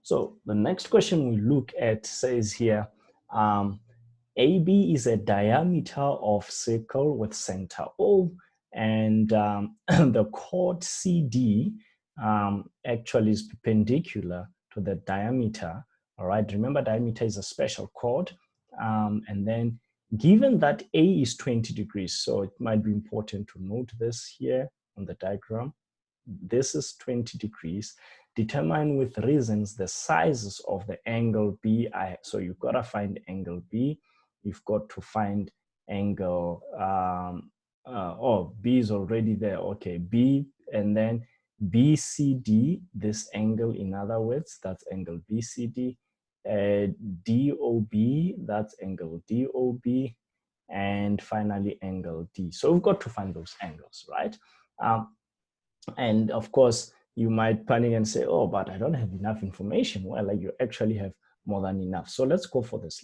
So the next question we look at says here, AB is a diameter of circle with center O, and the chord CD actually is perpendicular to the diameter. All right, remember diameter is a special chord. And then given that A is 20 degrees, so it might be important to note this here on the diagram. This is 20 degrees. Determine with reasons the sizes of the angle B. So you've got to find angle B. You've got to find angle, B is already there. Okay, B, and then BCD, this angle, in other words, that's angle BCD. DOB, that's angle DOB. And finally, angle D. So we've got to find those angles, right? And of course, you might panic and say, oh, but I don't have enough information. Well, like you actually have more than enough. So let's go for this.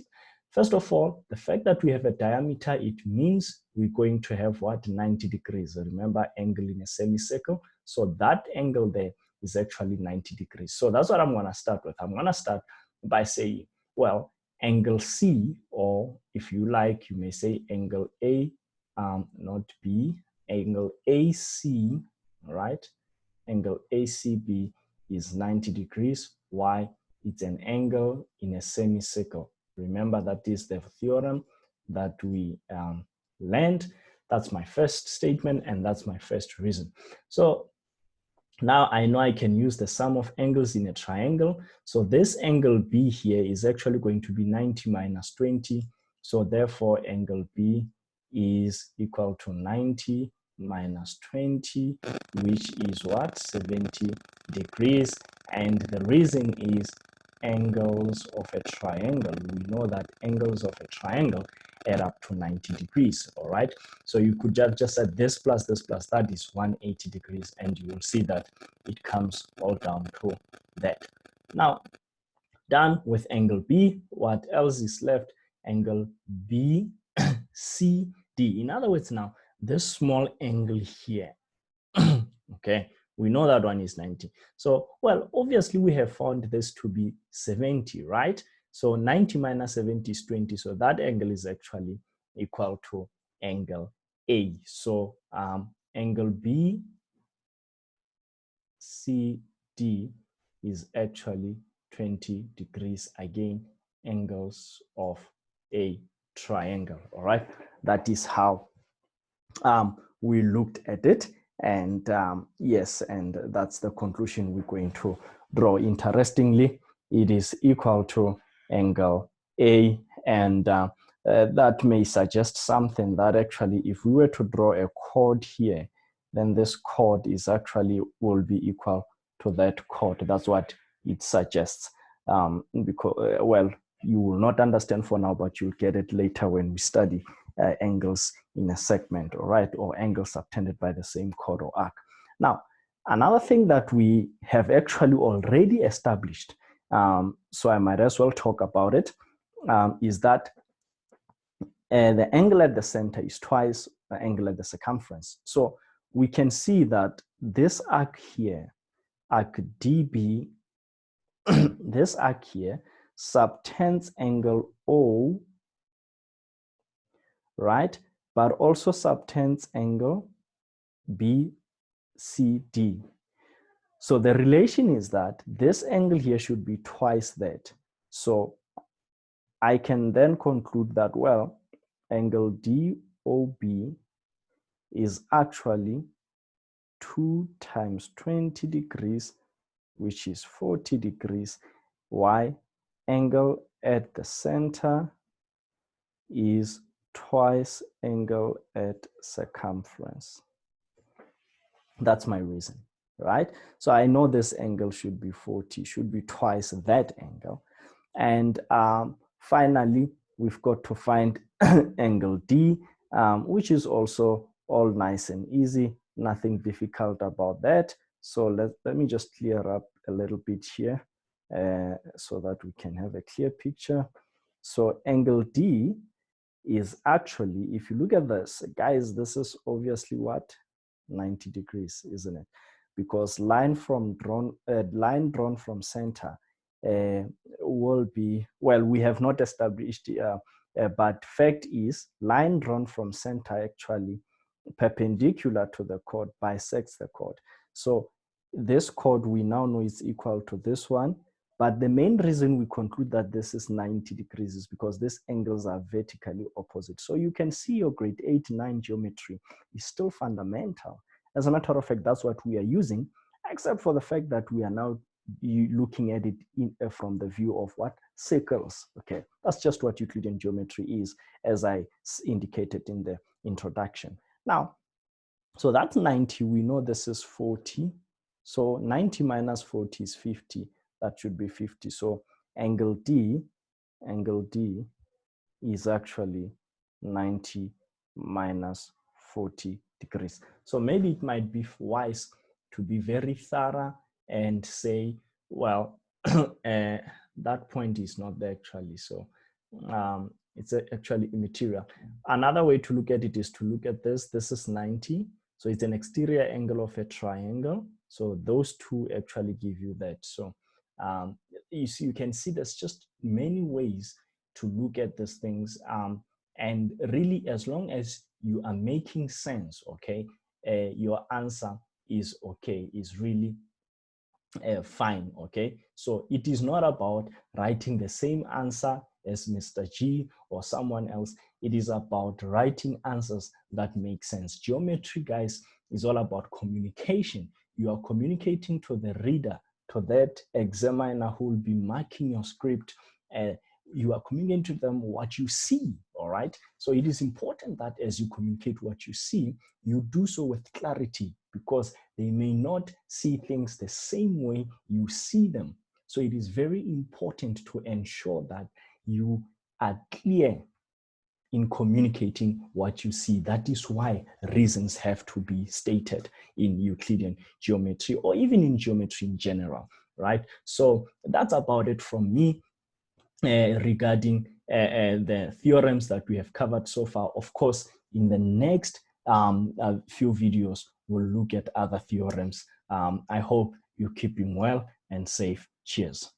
First of all, the fact that we have a diameter, it means we're going to have what? 90 degrees. Remember, angle in a semicircle. So that angle there is actually 90 degrees. So that's what I'm going to start with. I'm going to start by saying, well, angle C, or if you like, you may say angle A, not B, angle AC, all right? Angle ACB is 90 degrees. Why? It's an angle in a semicircle. Remember, that is the theorem that we learned. That's my first statement, and that's my first reason. So now I know I can use the sum of angles in a triangle. So this angle B here is actually going to be 90 minus 20. So therefore, angle B is equal to 90 minus 20, which is what? 70 degrees. And the reason is angles of a triangle. We know that angles of a triangle add up to 90 degrees, all right? So you could just say this plus that is 180 degrees, and you will see that it comes all down to that. Now, done with angle B, what else is left? Angle BCD. In other words, now, this small angle here, okay, we know that one is 90. So, well, obviously we have found this to be 70, right? So 90 minus 70 is 20. So that angle is actually equal to angle A. So angle BCD is actually 20 degrees. Again, angles of a triangle, all right? That is how we looked at it. And yes, and that's the conclusion we're going to draw. Interestingly, it is equal to angle A, and that may suggest something that actually, if we were to draw a chord here, then this chord is actually will be equal to that chord. That's what it suggests. Because well, you will not understand for now, but you'll get it later when we study angles in a segment, all right, or angles subtended by the same chord or arc. Now, another thing that we have actually already established, so I might as well talk about it, is that the angle at the center is twice the angle at the circumference. So we can see that this arc here, arc DB, this arc here subtends angle O, right? But also subtends angle BCD. So the relation is that this angle here should be twice that. So I can then conclude that, well, angle DOB is actually 2 times 20 degrees, which is 40 degrees. Why? Angle at the center is twice angle at circumference. That's my reason, right? So I know this angle should be 40, should be twice that angle. And finally, we've got to find angle D, which is also all nice and easy, nothing difficult about that. So let me just clear up a little bit here so that we can have a clear picture. So angle D is actually, if you look at this, guys, this is obviously what? 90 degrees, isn't it? Because line drawn from center will be, well, we have not established, but fact is, line drawn from center actually perpendicular to the chord bisects the chord. So this chord we now know is equal to this one, but the main reason we conclude that this is 90 degrees is because these angles are vertically opposite. So you can see your grade 8, 9 geometry is still fundamental. As a matter of fact, that's what we are using, except for the fact that we are now looking at it from the view of what? Circles. Okay, that's just what Euclidean geometry is, as I indicated in the introduction. Now, so that's 90. We know this is 40. So 90 minus 40 is 50. That should be 50. So angle D is actually 90 minus 40 degrees. So maybe it might be wise to be very thorough and say, well, that point is not there actually. So it's actually immaterial. Another way to look at it is to look at this. This is 90. So it's an exterior angle of a triangle. So those two actually give you that. So you see, you can see there's just many ways to look at these things. And really, as long as you are making sense, okay, your answer is okay, is really fine, okay? So it is not about writing the same answer as Mr. G or someone else. It is about writing answers that make sense. Geometry, guys, is all about communication. You are communicating to the reader, to that examiner who will be marking your script. You are communicating to them what you see, all right? So it is important that as you communicate what you see, you do so with clarity, because they may not see things the same way you see them. So it is very important to ensure that you are clear in communicating what you see. That is why reasons have to be stated in Euclidean geometry, or even in geometry in general, right? So that's about it from me regarding the theorems that we have covered so far. Of course, in the next few videos, we'll look at other theorems. I hope you're keeping well and safe. Cheers.